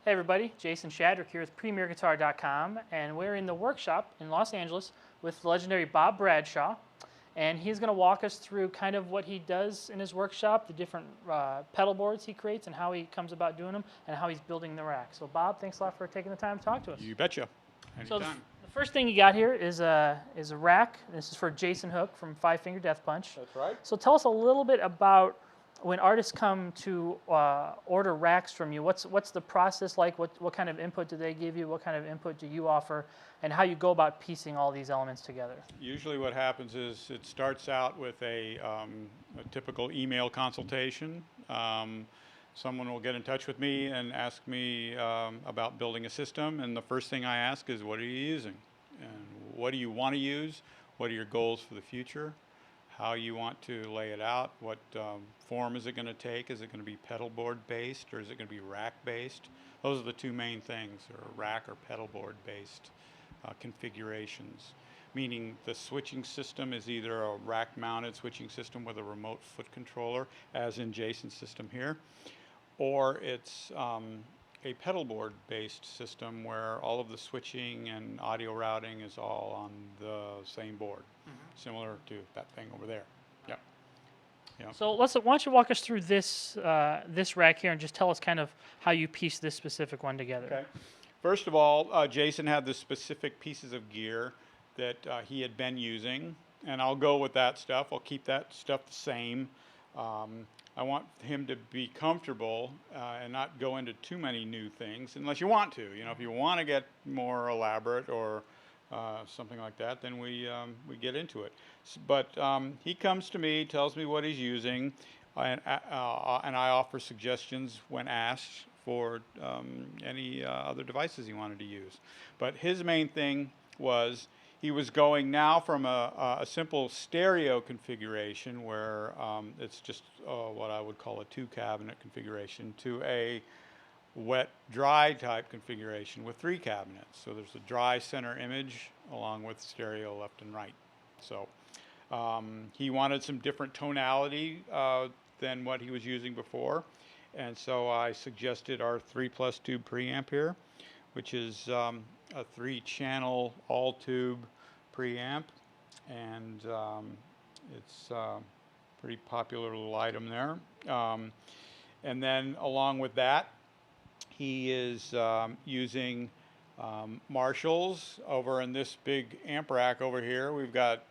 Hey everybody, Jason Shadrick here with PremierGuitar.com, and we're in the workshop in Los Angeles with the legendary Bob Bradshaw, and he's going to walk us through kind of what he does in his workshop, the different pedal boards he creates and how he comes about doing them, and how he's building the rack. So Bob, thanks a lot for taking the time to talk to us. You betcha. Anytime. So the first thing you got here is a rack. This is for Jason Hook from Five Finger Death Punch. That's right. So tell us a little bit about when artists come to order racks from you. What's the process like? What kind of input do they give you? What kind of input do you offer? And how you go about piecing all these elements together? Usually what happens is it starts out with a typical email consultation. Someone will get in touch with me and ask me about building a system, and the first thing I ask is, what are you using? And what do you want to use? What are your goals for the future? How you want to lay it out? What form is it going to take? Is it going to be pedalboard based, or is it going to be rack based? Those are the two main things, or rack or pedalboard based configurations. Meaning the switching system is either a rack mounted switching system with a remote foot controller, as in Jason's system here, or it's a pedalboard based system where all of the switching and audio routing is all on the same board, similar to that thing over there. Yeah. Yeah. So why don't you walk us through this this rack here and just tell us kind of how you piece this specific one together. Okay. First of all, Jason had the specific pieces of gear that he had been using, and I'll go with that stuff. I'll keep that stuff the same. I want him to be comfortable and not go into too many new things, unless you want to. You know, if you want to get more elaborate or something like that, then we get into it. But he comes to me, tells me what he's using, and I offer suggestions when asked for any other devices he wanted to use. But his main thing was he was going now from a simple stereo configuration where it's just what I would call a 2-cabinet configuration to a wet-dry type configuration with 3 cabinets. So there's a dry center image along with stereo left and right. So he wanted some different tonality than what he was using before. And so I suggested our 3+ tube preamp here, which is a 3-channel all-tube preamp, and it's a pretty popular little item there. And then along with that, he is using Marshalls over in this big amp rack over here. We've got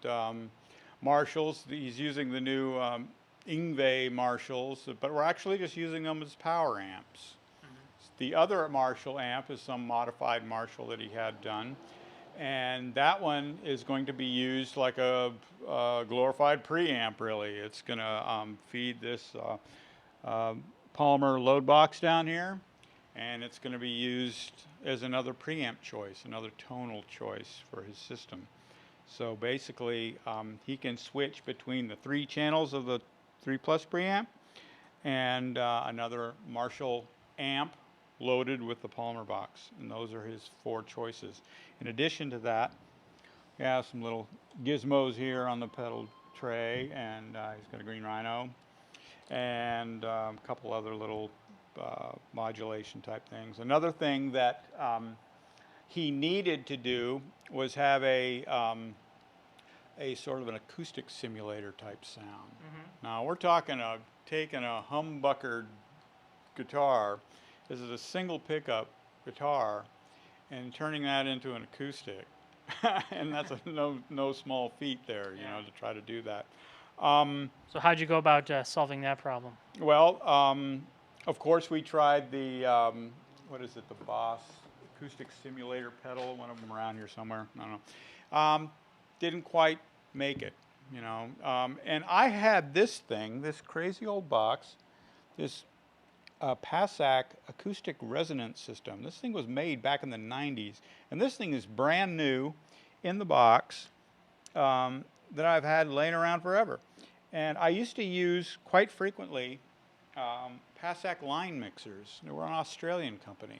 Marshalls. He's using the new Ingve Marshalls, but we're actually just using them as power amps. The other Marshall amp is some modified Marshall that he had done, and that one is going to be used like a glorified preamp, really. It's going to feed this Palmer load box down here, and it's going to be used as another preamp choice, another tonal choice for his system. So basically, he can switch between the 3 channels of the 3+ preamp and another Marshall amp loaded with the Palmer box, and those are his 4 choices. In addition to that, we have some little gizmos here on the pedal tray, and he's got a green rhino and a couple other little modulation type things. Another thing that he needed to do was have a sort of an acoustic simulator type sound. Now we're talking taking a humbucker guitar. This is a single pickup guitar, and turning that into an acoustic, and that's no small feat there, you know, to try to do that. So how'd you go about solving that problem? Well, of course we tried the what is it, the Boss acoustic simulator pedal, one of them around here somewhere, I don't know. Didn't quite make it, you know. And I had this thing, this crazy old box, this Passac acoustic resonance system. This thing was made back in the 90s, and this thing is brand new in the box that I've had laying around forever. And I used to use quite frequently Passac line mixers. They were an Australian company.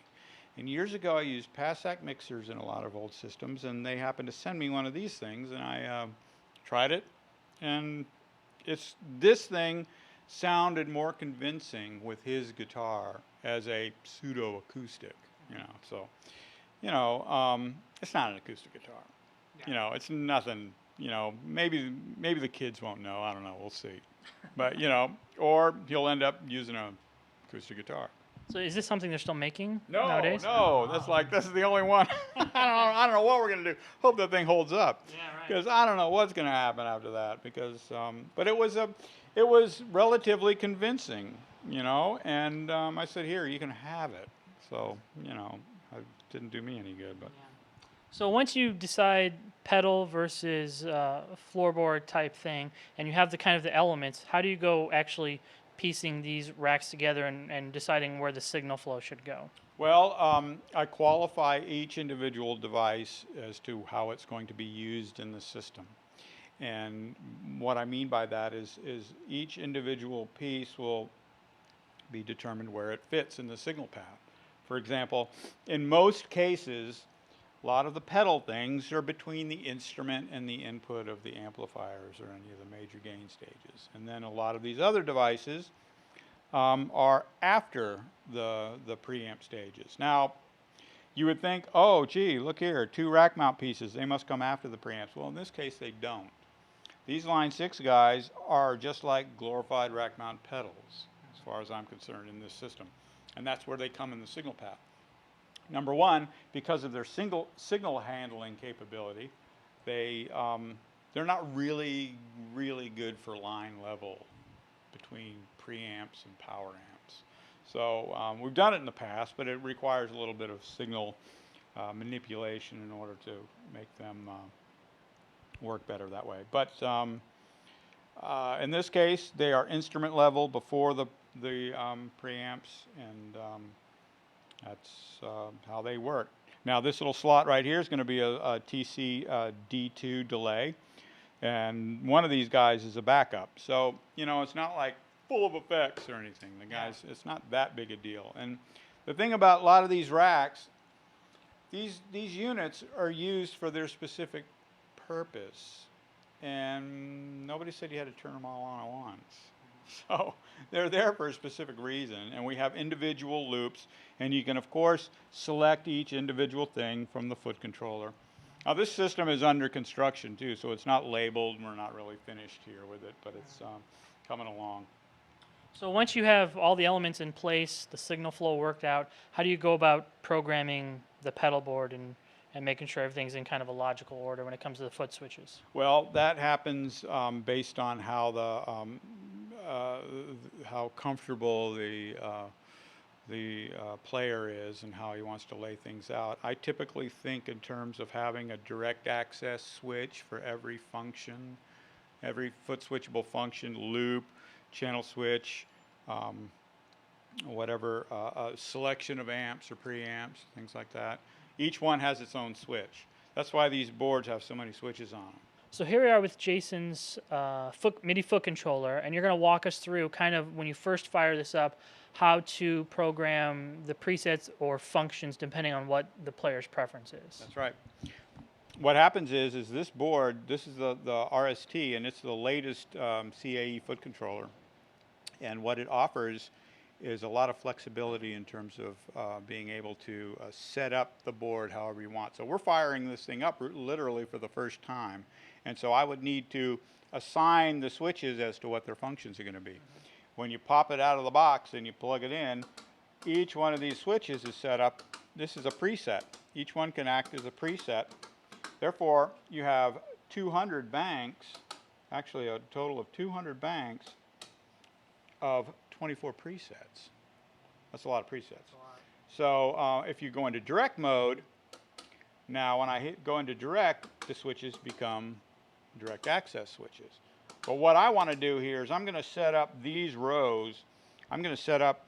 And years ago I used Passac mixers in a lot of old systems, and they happened to send me one of these things, and I tried it, and this thing sounded more convincing with his guitar as a pseudo acoustic. you know. So, it's not an acoustic guitar. Yeah. It's nothing. Maybe the kids won't know. I don't know. We'll see. But or he'll end up using a acoustic guitar. So is this something they're still making No, nowadays? no, this is the only one. I don't know what we're gonna do. Hope that thing holds up. Yeah, right. Because I don't know what's gonna happen after that. Because, but it was relatively convincing, And I said, here, you can have it. So, it didn't do me any good, but. Yeah. So once you decide pedal versus floorboard type thing, and you have the elements, how do you go actually piecing these racks together and deciding where the signal flow should go? Well, I qualify each individual device as to how it's going to be used in the system. And what I mean by that is each individual piece will be determined where it fits in the signal path. For example, in most cases, a lot of the pedal things are between the instrument and the input of the amplifiers or any of the major gain stages. And then a lot of these other devices are after the preamp stages. Now, you would think, oh, gee, look here, 2 rack mount pieces, they must come after the preamps. Well, in this case, they don't. These Line 6 guys are just like glorified rack mount pedals, as far as I'm concerned, in this system. And that's where they come in the signal path. Number one, because of their signal handling capability, they're not really good for line level between preamps and power amps. So we've done it in the past, but it requires a little bit of signal manipulation in order to make them work better that way. But in this case, they are instrument level before the preamps, and that's how they work. Now, this little slot right here is going to be a TC D2 delay, and one of these guys is a backup. So, it's not like full of effects or anything. It's not that big a deal. And the thing about a lot of these racks, these units are used for their specific purpose, and nobody said you had to turn them all on at once. So they're there for a specific reason, and we have individual loops, and you can, of course, select each individual thing from the foot controller. Now, this system is under construction, too, so it's not labeled, and we're not really finished here with it, but it's coming along. So once you have all the elements in place, the signal flow worked out, how do you go about programming the pedal board and making sure everything's in kind of a logical order when it comes to the foot switches? Well, that happens based on how how comfortable the player is and how he wants to lay things out. I typically think in terms of having a direct access switch for every function, every foot switchable function, loop, channel switch, whatever, a selection of amps or preamps, things like that. Each one has its own switch. That's why these boards have so many switches on them. So here we are with Jason's MIDI foot controller, and you're going to walk us through kind of when you first fire this up, how to program the presets or functions depending on what the player's preference is. That's right. What happens is this board, this is the RST, and it's the latest CAE foot controller. And what it offers is a lot of flexibility in terms of being able to set up the board however you want. So we're firing this thing up literally for the first time. And so I would need to assign the switches as to what their functions are going to be. When you pop it out of the box and you plug it in, each one of these switches is set up. This is a preset. Each one can act as a preset. Therefore, you have 200 banks, actually a total of 200 banks of 24 presets. That's a lot of presets. So if you go into direct mode, now when I go into direct, the switches become direct access switches. But what I want to do here is I'm going to set up these rows. I'm going to set up,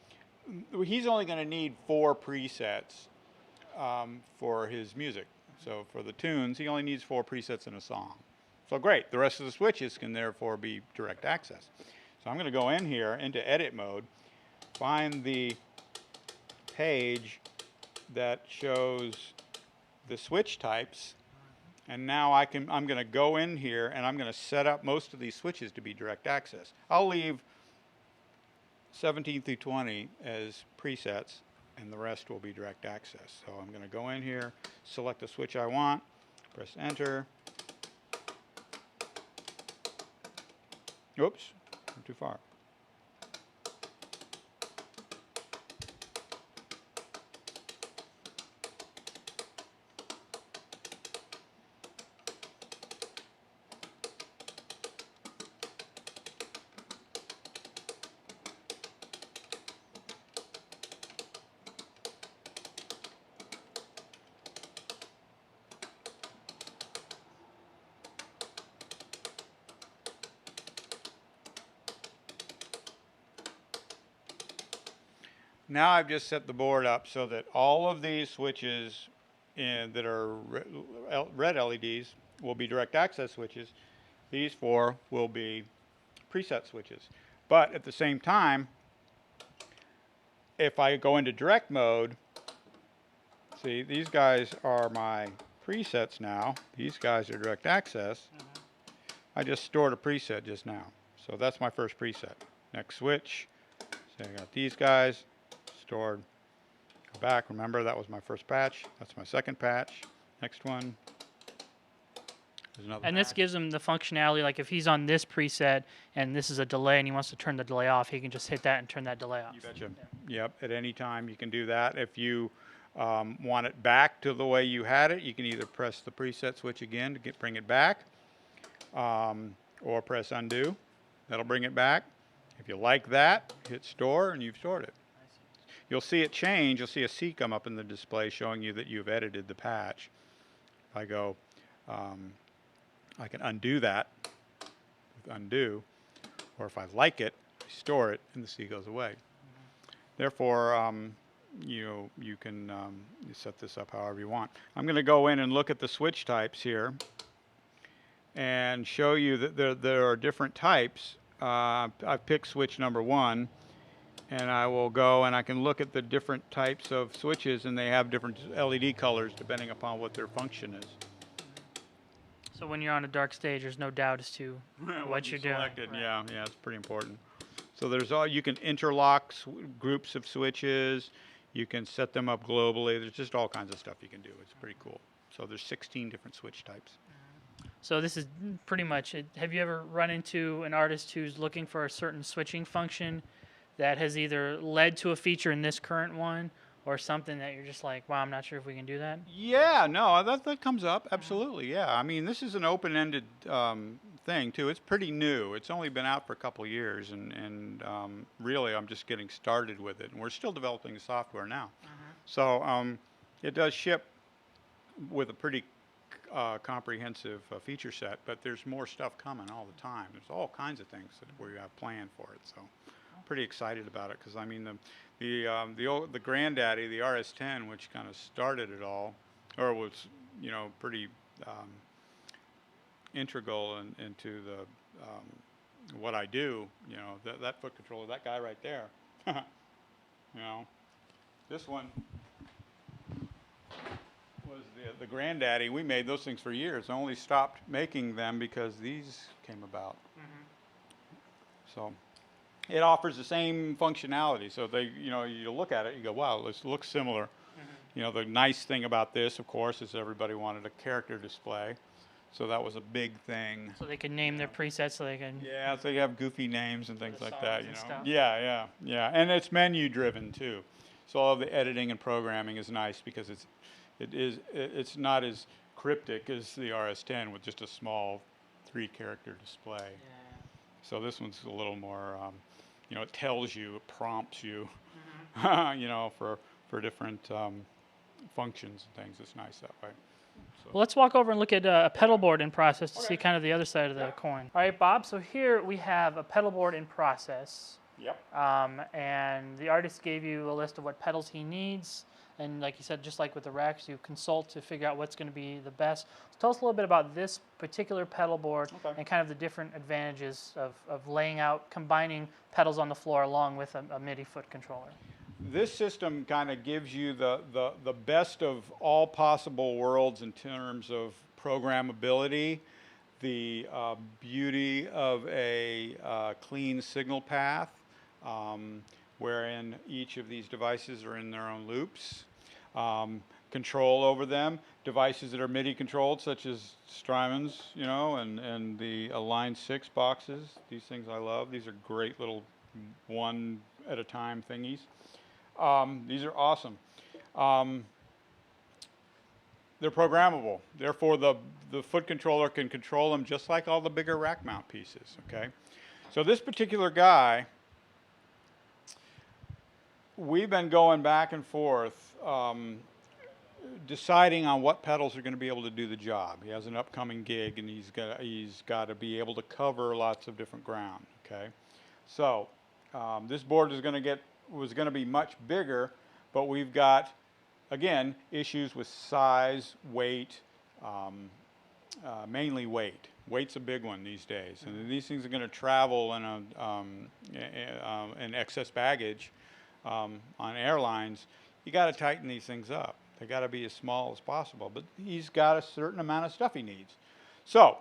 he's only going to need 4 presets for his music. So for the tunes, he only needs 4 presets in a song. So great, the rest of the switches can therefore be direct access. So I'm going to go in here into edit mode, find the page that shows the switch types, and now I'm going to go in here and I'm going to set up most of these switches to be direct access. I'll leave 17 through 20 as presets, and the rest will be direct access. So I'm going to go in here, select the switch I want, press enter. Oops, I'm too far. Now I've just set the board up so that all of these switches that are red LEDs will be direct access switches. These 4 will be preset switches. But at the same time, if I go into direct mode, see, these guys are my presets now. These guys are direct access. I just stored a preset just now. So that's my first preset. Next switch. So I got these guys stored. Go back. Remember, that was my first patch. That's my second patch. Next one. There's another And patch. this gives him the functionality, like if he's on this preset and this is a delay and he wants to turn the delay off, he can just hit that and turn that delay off. You betcha. Yep, at any time you can do that. If you want it back to the way you had it, you can either press the preset switch again to bring it back, or press undo. That'll bring it back. If you like that, hit store and you've stored it. You'll see it change. You'll see a C come up in the display showing you that you've edited the patch. If I go, I can undo that with undo, or if I like it, I store it and the C goes away. Therefore, you can you set this up however you want. I'm going to go in and look at the switch types here and show you that there are different types. I've picked switch number 1, and I will go and I can look at the different types of switches, and they have different LED colors depending upon what their function is. So when you're on a dark stage, there's no doubt as to what you're doing. Right. Yeah, it's pretty important. So you can interlock groups of switches. You can set them up globally. There's just all kinds of stuff you can do. It's pretty cool. So there's 16 different switch types. So this is pretty much it. Have you ever run into an artist who's looking for a certain switching function that has either led to a feature in this current one or something that you're just like, wow, I'm not sure if we can do that? Yeah, no, that comes up. Absolutely, yeah. I mean, this is an open-ended thing, too. It's pretty new. It's only been out for a couple of years, and really I'm just getting started with it. And we're still developing the software now. So it does ship with a pretty comprehensive feature set, but there's more stuff coming all the time. There's all kinds of things that we have planned for it. So pretty excited about it, because I mean the granddaddy, the RS10, which kind of started it all, or was pretty integral into the what I do. That foot controller, that guy right there. This one was the granddaddy. We made those things for years. I only stopped making them because these came about. So it offers the same functionality. So you look at it, you go, wow, this looks similar. The nice thing about this, of course, is everybody wanted a character display. So that was a big thing. So they can name their presets so they can... Yeah, so you have goofy names and things like that, Stuff. Yeah. And it's menu driven too. So all of the editing and programming is nice because it's not as cryptic as the RS10 with just a small 3-character display. Yeah. So this one's a little more, it tells you, it prompts you, for different functions and things. It's nice that way. So. Well, let's walk over and look at a pedalboard in process to see kind of the other side of the coin. All right, Bob, so here we have a pedalboard in process. Yep. And the artist gave you a list of what pedals he needs. And like you said, just like with the racks, you consult to figure out what's going to be the best. So tell us a little bit about this particular pedalboard and kind of the different advantages of laying out, combining pedals on the floor along with a MIDI foot controller. This system kind of gives you the best of all possible worlds in terms of programmability, the beauty of a clean signal path, wherein each of these devices are in their own loops. Control over them, devices that are MIDI controlled, such as Strymons, you know, and the Line 6 boxes. These things I love. These are great little one at a time thingies. These are awesome. They're programmable. Therefore, the foot controller can control them just like all the bigger rack mount pieces, okay? So this particular guy, we've been going back and forth deciding on what pedals are going to be able to do the job. He has an upcoming gig, and he's got to be able to cover lots of different ground. Okay, so this board was going to be much bigger, but we've got, again, issues with size, weight, mainly weight. Weight's a big one these days, and these things are going to travel in excess baggage on airlines. You got to tighten these things up. They got to be as small as possible, but he's got a certain amount of stuff he needs. So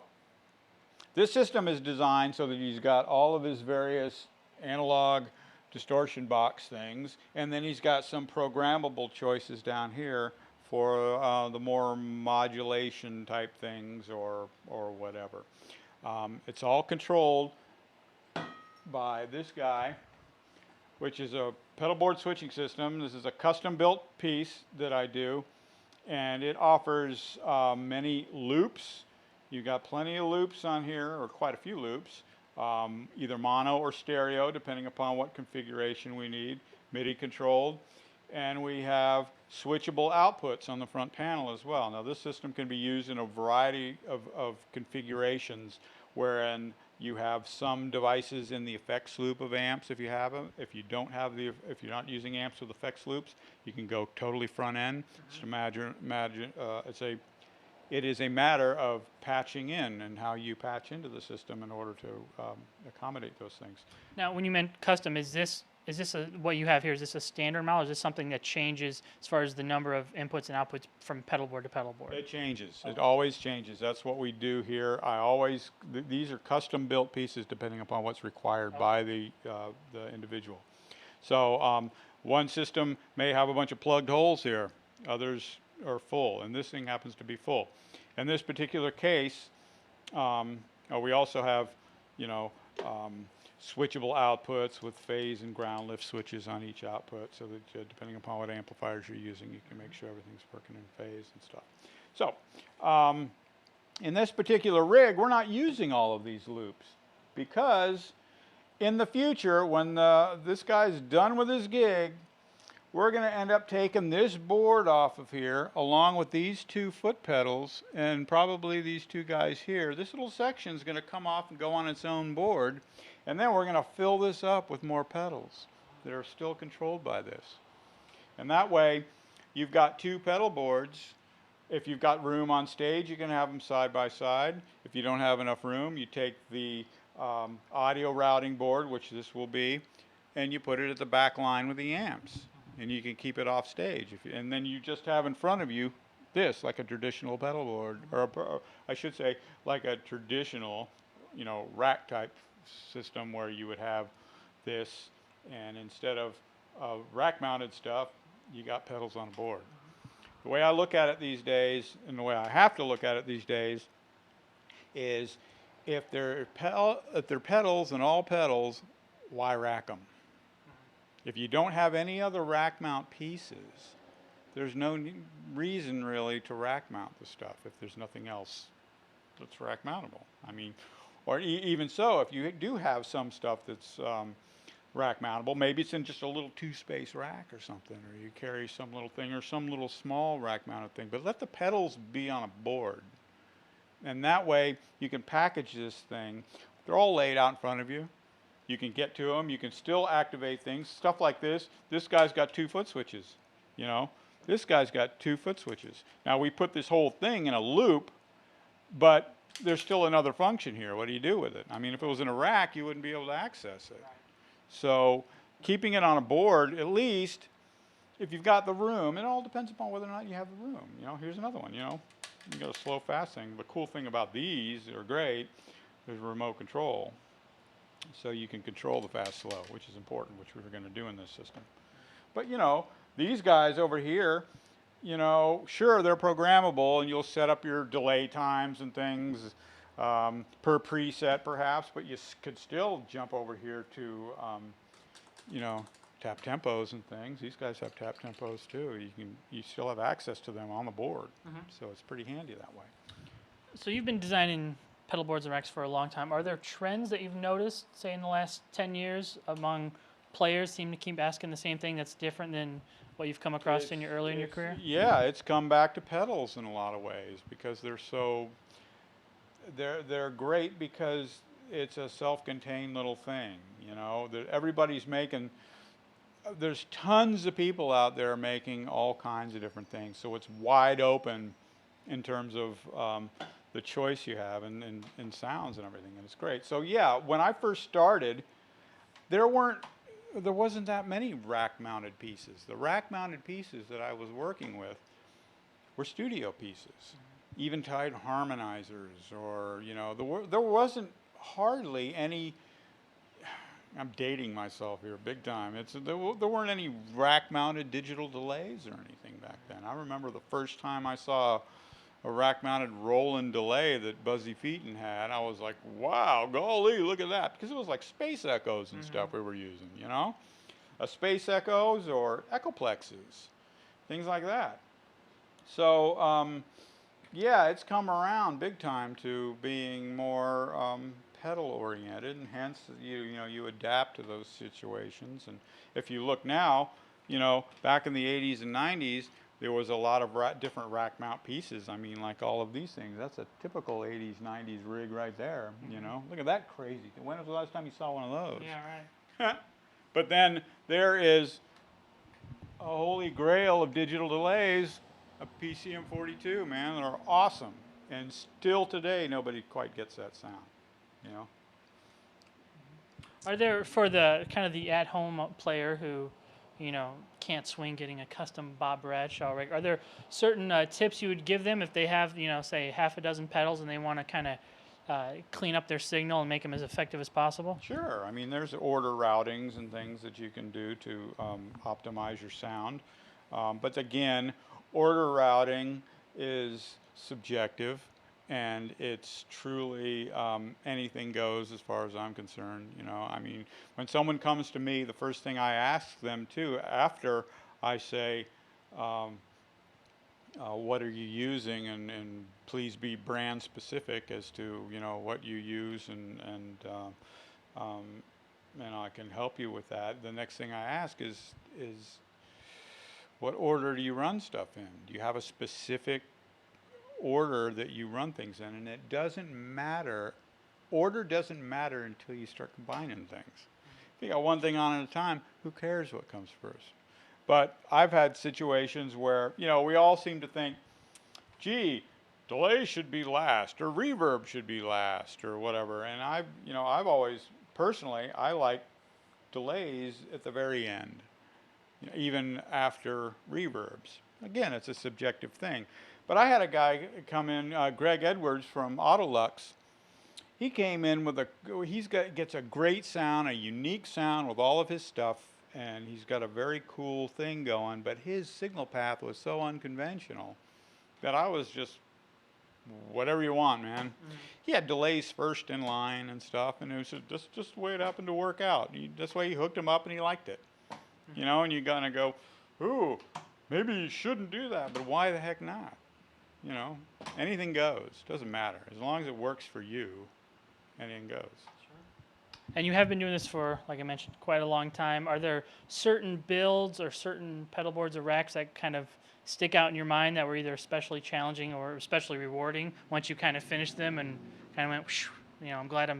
this system is designed so that he's got all of his various analog distortion box things, and then he's got some programmable choices down here for the more modulation type things or whatever. It's all controlled by this guy, which is a pedalboard switching system. This is a custom built piece that I do, and it offers many loops. You've got plenty of loops on here, or quite a few loops, either mono or stereo, depending upon what configuration we need, MIDI controlled. And we have switchable outputs on the front panel as well. Now this system can be used in a variety of configurations, wherein you have some devices in the effects loop of amps if you have them. If you don't have if you're not using amps with effects loops, you can go totally front end. Just imagine it is a matter of patching in and how you patch into the system in order to accommodate those things. Now, when you meant custom, is this what you have here? Is this a standard model? Or is this something that changes as far as the number of inputs and outputs from pedalboard to pedalboard? It changes. Okay. It always changes. That's what we do here. These are custom built pieces depending upon what's required by the individual. So one system may have a bunch of plugged holes here. Others are full, and this thing happens to be full. In this particular case, we also have, switchable outputs with phase and ground lift switches on each output, so that depending upon what amplifiers you're using, you can make sure everything's working in phase and stuff. So in this particular rig, we're not using all of these loops, because in the future, when this guy's done with his gig, we're going to end up taking this board off of here along with these two foot pedals and probably these two guys here. This little section is going to come off and go on its own board, and then we're going to fill this up with more pedals that are still controlled by this. And that way you've got two pedal boards. If you've got room on stage, you can have them side by side. If you don't have enough room, you take the audio routing board, which this will be, and you put it at the back line with the amps. And you can keep it off stage. And then you just have in front of you this, like a traditional pedal board, or I should say, like a traditional, rack type system where you would have this, and instead of rack mounted stuff, you got pedals on a board. The way I look at it these days, and the way I have to look at it these days, is if they're pedals and all pedals, why rack them? If you don't have any other rack mount pieces, there's no reason really to rack mount the stuff if there's nothing else that's rack mountable. I mean, or even so, if you do have some stuff that's rack mountable, maybe it's in just a little 2-space rack or something, or you carry some little thing or some little small rack mounted thing, but let the pedals be on a board. And that way you can package this thing. They're all laid out in front of you. You can get to them. You can still activate things. Stuff like this. This guy's got 2 foot switches. This guy's got 2 foot switches. Now we put this whole thing in a loop, but there's still another function here. What do you do with it? I mean, if it was in a rack, you wouldn't be able to access it. So keeping it on a board, at least, if you've got the room, it all depends upon whether or not you have the room. Here's another one. You got a slow fast thing. The cool thing about these are great. There's remote control. So you can control the fast-slow, which is important, which we were going to do in this system. But, you know, these guys over here, you know, sure, they're programmable, and you'll set up your delay times and things per preset, perhaps, but you could still jump over here to, you know, tap tempos and things. These guys have tap tempos too. You still have access to them on the board, so it's pretty handy that way. So you've been designing pedal boards and racks for a long time. Are there trends that you've noticed, say in the last 10 years, among players seem to keep asking the same thing that's different than what you've come across in your career? Yeah, it's come back to pedals in a lot of ways because they're great because it's a self-contained little thing. You know, that everybody's making. There's tons of people out there making all kinds of different things, so it's wide open in terms of the choice you have and sounds and everything, and it's great. So yeah, when I first started, there wasn't that many rack-mounted pieces. The rack-mounted pieces that I was working with were studio pieces, even-tied harmonizers, or, you know, there wasn't hardly any. I'm dating myself here big time. There weren't any rack-mounted digital delays or anything back then. I remember the first time I saw a rack-mounted Roland delay that Buzzy Featon had. I was like, wow, golly, look at that. Because it was like Space Echoes and stuff we were using, you know? Space Echoes or Echoplexes, things like that. So, yeah, it's come around big time to being more pedal-oriented, and hence, you know, you adapt to those situations. And if you look now, you know, back in the 80s and 90s, there was a lot of different rack mount pieces. I mean, like all of these things. That's a typical 80s, 90s rig right there, you know. Look at that crazy. When was the last time you saw one of those? Yeah, right. But then there is a holy grail of digital delays, a PCM42, man, that are awesome. And still today, nobody quite gets that sound, you know. Are there, for the kind of the at-home player who, you know, can't swing getting a custom Bob Bradshaw rig, are there certain tips you would give them if they have, you know, say half a dozen pedals and they want to kind of clean up their signal and make them as effective as possible? Sure. I mean, there's order routings and things that you can do to optimize your sound. But again, order routing is subjective, and it's truly anything goes as far as I'm concerned. You know, I mean, when someone comes to me, the first thing I ask them too, after I say, what are you using, and please be brand specific as to, you know, what you use, and I can help you with that. The next thing I ask is what order do you run stuff in? Do you have a specific order that you run things in? And it doesn't matter. Order doesn't matter until you start combining things. If you got one thing on at a time, who cares what comes first? But I've had situations where, you know, we all seem to think, gee, delay should be last, or reverb should be last, or whatever. And I've always, personally, I like delays at the very end, even after reverbs. Again, it's a subjective thing. But I had a guy come in, Greg Edwards from Autolux. He came in with gets a great sound, a unique sound with all of his stuff, and he's got a very cool thing going, but his signal path was so unconventional that I was just, whatever you want, man. He had delays first in line and stuff, and it was just the way it happened to work out. That's why he hooked him up, and he liked it. You know, and you're going to go, ooh, maybe you shouldn't do that, but why the heck not? You know, anything goes. Doesn't matter. As long as it works for you, anything goes. And you have been doing this for, like I mentioned, quite a long time. Are there certain builds or certain pedal boards or racks that kind of stick out in your mind that were either especially challenging or especially rewarding once you kind of finished them and kind of went, whoosh, you know, I'm glad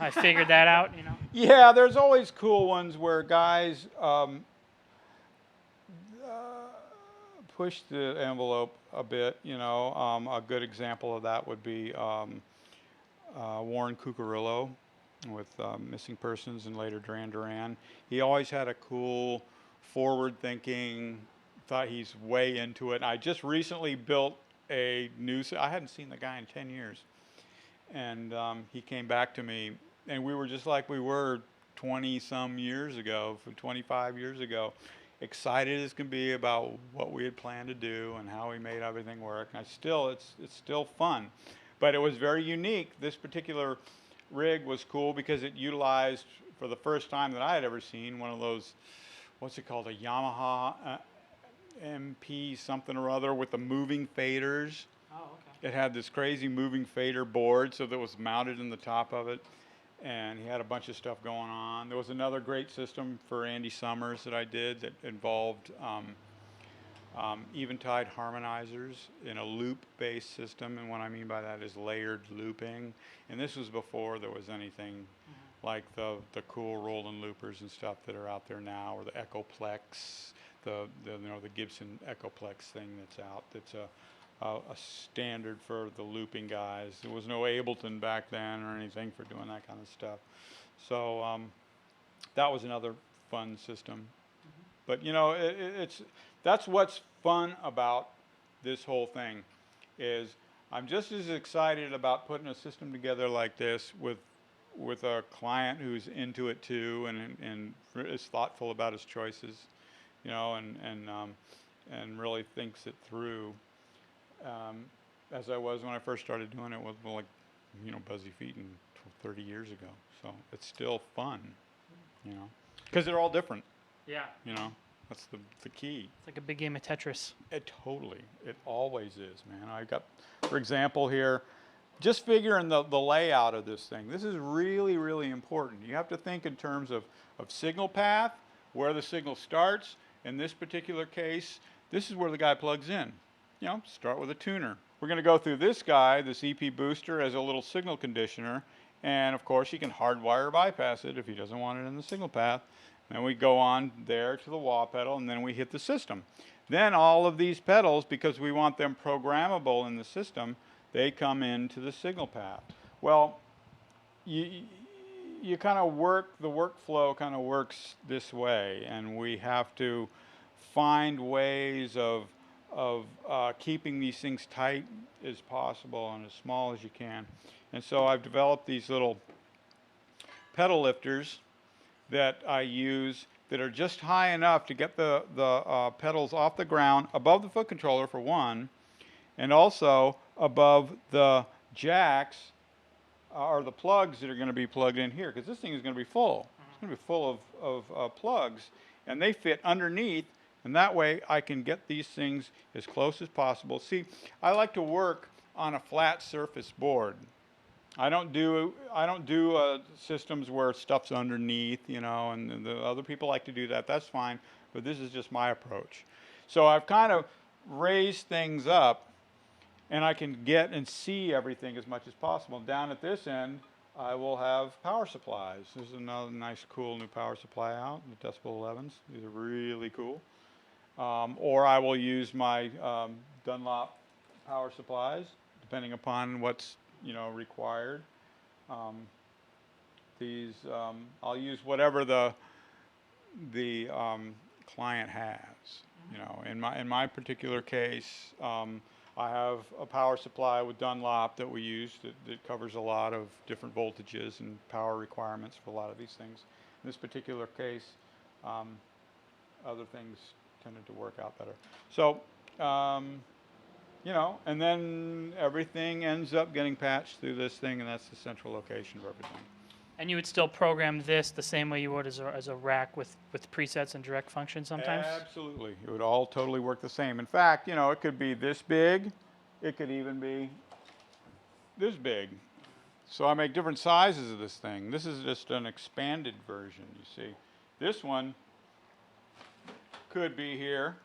I figured that out, you know? Yeah, there's always cool ones where guys push the envelope a bit, you know. A good example of that would be Warren Cucurullo with Missing Persons and later Duran Duran. He always had a cool, forward-thinking, thought he's way into it. I just recently built a new, I hadn't seen the guy in 10 years. And he came back to me and we were just like we were 20 some years ago, 25 years ago, excited as can be about what we had planned to do and how we made everything work. And it's still fun, but it was very unique. This particular rig was cool because it utilized, for the first time that I had ever seen, one of those, what's it called, a Yamaha MP something or other with the moving faders. Oh, okay. It had this crazy moving fader board, so that was mounted in the top of it, and he had a bunch of stuff going on. There was another great system for Andy Summers that I did that involved eventide harmonizers in a loop-based system, and what I mean by that is layered looping. And this was before there was anything like the cool Roland loopers and stuff that are out there now, or the Echoplex, the Gibson Echoplex thing that's out. That's a standard for the looping guys. There was no Ableton back then or anything for doing that kind of stuff. So that was another fun system. But that's what's fun about this whole thing, is I'm just as excited about putting a system together like this with a client who's into it too, and is thoughtful about his choices, and really thinks it through. As I was when I first started doing it with Buzzy Feet 30 years ago. So it's still fun, because they're all different. Yeah. That's the key. It's like a big game of Tetris. It always is, man. I got, for example, here, just figuring the layout of this thing. This is really, really important. You have to think in terms of signal path, where the signal starts. In this particular case, this is where the guy plugs in. Start with a tuner. We're going to go through this guy, this EP booster, as a little signal conditioner. And of course, you can hardwire bypass it if he doesn't want it in the signal path. Then we go on there to the wah pedal, and then we hit the system. Then all of these pedals, because we want them programmable in the system, they come into the signal path. Well, you kind of the workflow kind of works this way, and we have to find ways of keeping these things tight as possible and as small as you can. And so I've developed these little pedal lifters that I use that are just high enough to get the pedals off the ground, above the foot controller for one, and also above the jacks or the plugs that are going to be plugged in here, because this thing is going to be full. It's going to be full of plugs, and they fit underneath. And that way I can get these things as close as possible. See, I like to work on a flat surface board. I don't do systems where stuff's underneath, and the other people like to do that. That's fine, but this is just my approach. So I've kind of raised things up, and I can get and see everything as much as possible. Down at this end, I will have power supplies. There's another nice, cool new power supply out, the Decibel 11s. These are really cool. Or I will use my Dunlop power supplies, depending upon what's required. I'll use whatever the client has. In my particular case, I have a power supply with Dunlop that we use that covers a lot of different voltages and power requirements for a lot of these things. In this particular case, other things tended to work out better. So, and then everything ends up getting patched through this thing, and that's the central location of everything. And you would still program this the same way you would as a rack with presets and direct function sometimes? Absolutely. It would all totally work the same. In fact, it could be this big. It could even be this big. So I make different sizes of this thing. This is just an expanded version, you see. This one could be here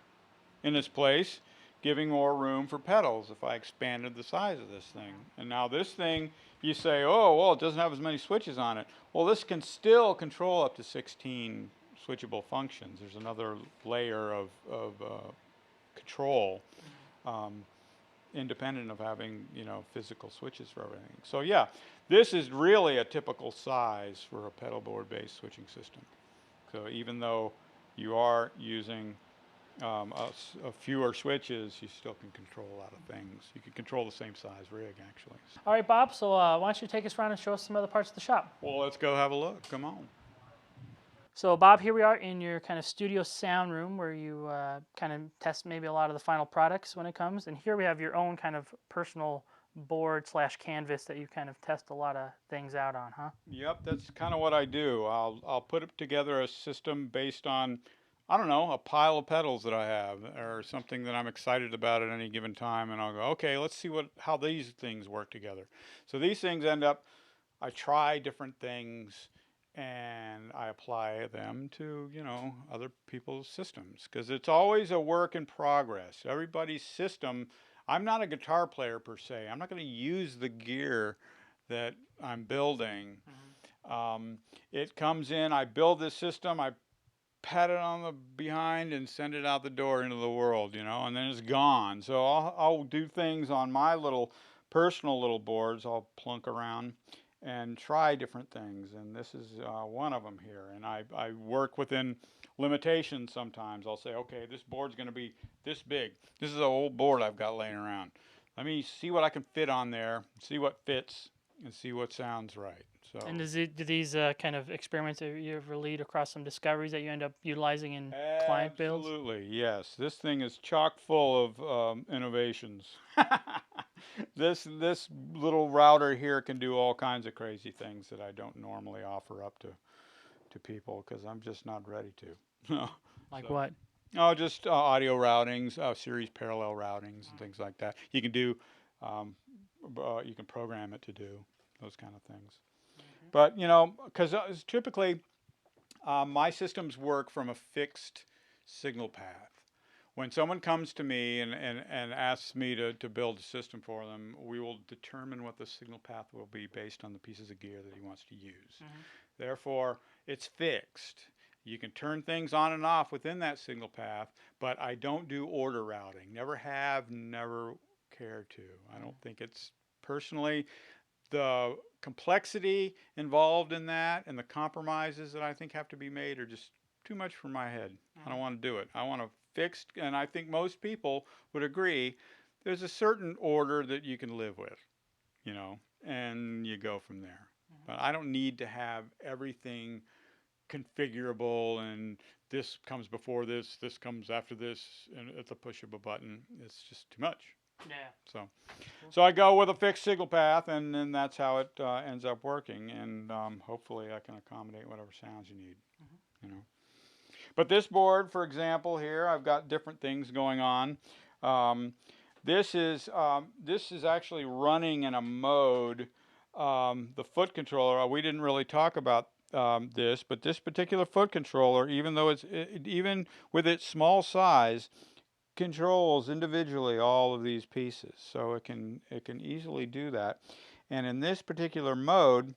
in this place, giving more room for pedals if I expanded the size of this thing. And now this thing, you say, oh, well, it doesn't have as many switches on it. Well, this can still control up to 16 switchable functions. There's another layer of control, independent of having, physical switches for everything. So yeah, this is really a typical size for a pedal board based switching system. So even though you are using fewer switches, you still can control a lot of things. You can control the same size rig, actually. All right, Bob, so why don't you take us around and show us some other parts of the shop? Well, let's go have a look. Come on. So, Bob, here we are in your kind of studio sound room where you kind of test maybe a lot of the final products when it comes. And here we have your own kind of personal board / canvas that you kind of test a lot of things out on, huh? Yep, that's kind of what I do. I'll put together a system based on, I don't know, a pile of pedals that I have or something that I'm excited about at any given time, and I'll go, okay, let's see how these things work together. So these things end up, I try different things and I apply them to, other people's systems because it's always a work in progress. Everybody's system, I'm not a guitar player per se. I'm not going to use the gear that I'm building. It comes in, I build this system, I pat it on the behind and send it out the door into the world, and then it's gone. So I'll do things on my little personal little boards. I'll plunk around and try different things, and this is one of them here. And I work within limitations sometimes. I'll say, okay, this board's going to be this big. This is an old board I've got laying around. Let me see what I can fit on there, see what fits, and see what sounds right. So. And do these kind of experiments that you ever lead across some discoveries that you end up utilizing in client builds? Absolutely, yes. This thing is chock full of innovations. This little router here can do all kinds of crazy things that I don't normally offer up to people because I'm just not ready to. Like what? Oh, just audio routings, series parallel routings, and things like that. You can do, you can program it to do those kind of things. But because typically my systems work from a fixed signal path. When someone comes to me and asks me to build a system for them, we will determine what the signal path will be based on the pieces of gear that he wants to use. Therefore, it's fixed. You can turn things on and off within that signal path, but I don't do order routing. Never have, never care to. I don't think it's personally the complexity involved in that and the compromises that I think have to be made are just too much for my head. I don't want to do it. I want a fixed, and I think most people would agree, there's a certain order that you can live with, and you go from there. But I don't need to have everything configurable and this comes before this comes after this, and at the push of a button. It's just too much. Yeah. So I go with a fixed signal path, and then that's how it ends up working. And hopefully I can accommodate whatever sounds you need. But this board, for example, here I've got different things going on. This is actually running in a mode. The foot controller. We didn't really talk about this, but this particular foot controller, even though even with its small size, controls individually all of these pieces, so it can easily do that. And in this particular mode,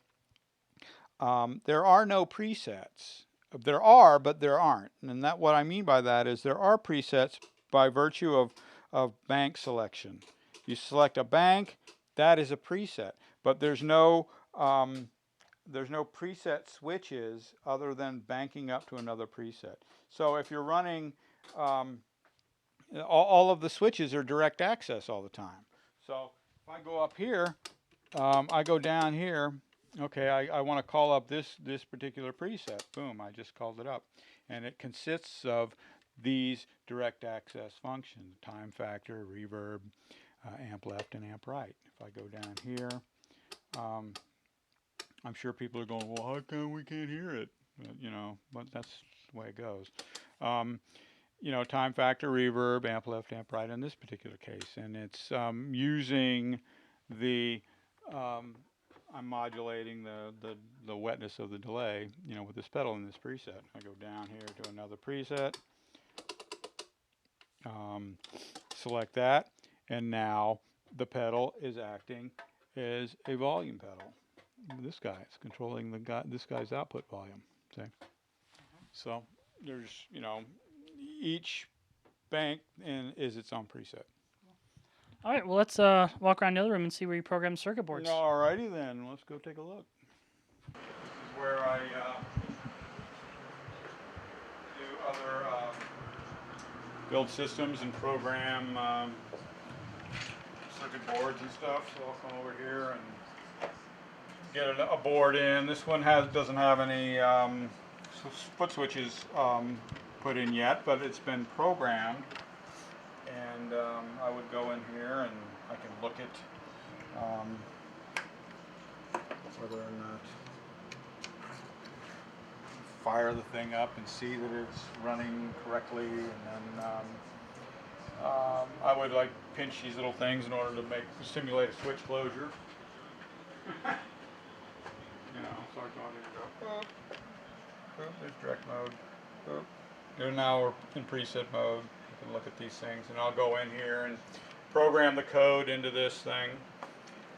there are no presets. There are, but there aren't. And what I mean by that is there are presets by virtue of bank selection. You select a bank, that is a preset, but there's no preset switches other than banking up to another preset. So if you're running all of the switches are direct access all the time. So if I go up here, I go down here, okay, I want to call up this particular preset. Boom, I just called it up. And it consists of these direct access functions: time factor, reverb, amp left, and amp right. If I go down here, I'm sure people are going, well, how come we can't hear it? But that's the way it goes. Time factor, reverb, amp left, amp right in this particular case. And it's using I'm modulating the wetness of the delay, with this pedal in this preset. I go down here to another preset, select that, and now the pedal is acting as a volume pedal. This guy is controlling this guy's output volume. See? So there's, each bank is its own preset. All right, well, let's walk around the other room and see where you program circuit boards. All righty then, let's go take a look. This is where I do other build systems and program circuit boards and stuff. So I'll come over here and get a board in. This one doesn't have any foot switches put in yet, but it's been programmed. And I would go in here and I can look at whether or not fire the thing up and see that it's running correctly, and then I would like pinch these little things in order to simulate a switch closure. You know, so I go in and go, boop, boop, there's direct mode, boop. And now we're in preset mode. You can look at these things, and I'll go in here and program the code into this thing,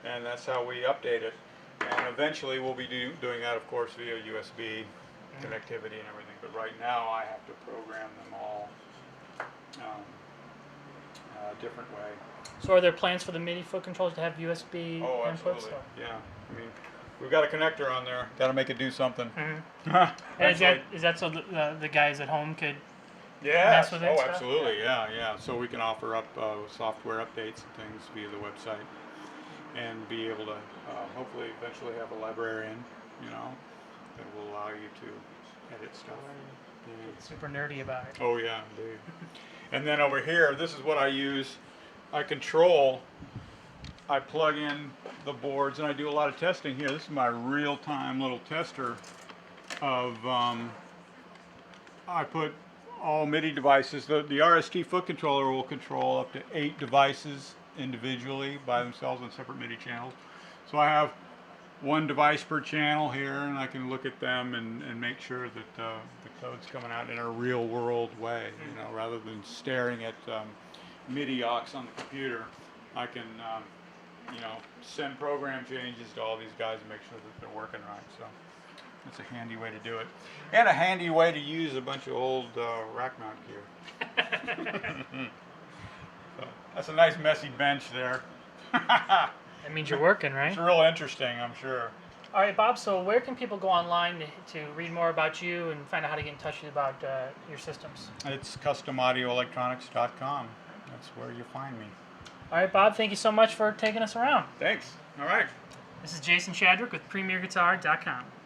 and that's how we update it. And eventually we'll be doing that, of course, via USB connectivity and everything. But right now I have to program them all a different way. So are there plans for the MIDI foot controllers to have USB Oh, inputs? absolutely. Yeah. I mean, we've got a connector on there. Got to make it do something. And is that so the guys at home could mess with it? Oh, stuff? absolutely. Yeah. So we can offer up software updates and things via the website, and be able to hopefully eventually have a librarian, you know, that will allow you to edit stuff. Get super nerdy about it. Oh yeah, indeed. And then over here, this is what I use. I plug in the boards, and I do a lot of testing here. This is my real-time little tester of, I put all MIDI devices. The RST foot controller will control up to 8 devices individually by themselves on separate MIDI channels. So I have one device per channel here, and I can look at them and make sure that the code's coming out in a real world way, you know, rather than staring at MIDI aux on the computer. I can you know, send program changes to all these guys and make sure that they're working right. So that's a handy way to do it, and a handy way to use a bunch of old rack mount gear. So that's a nice messy bench there. That means you're working, right? It's real interesting, I'm sure. All right, Bob, so where can people go online to read more about you and find out how to get in touch with you about your systems? It's customaudioelectronics.com. That's where you find me. All right, Bob, thank you so much for taking us around. Thanks. All right. This is Jason Shadrick with PremierGuitar.com.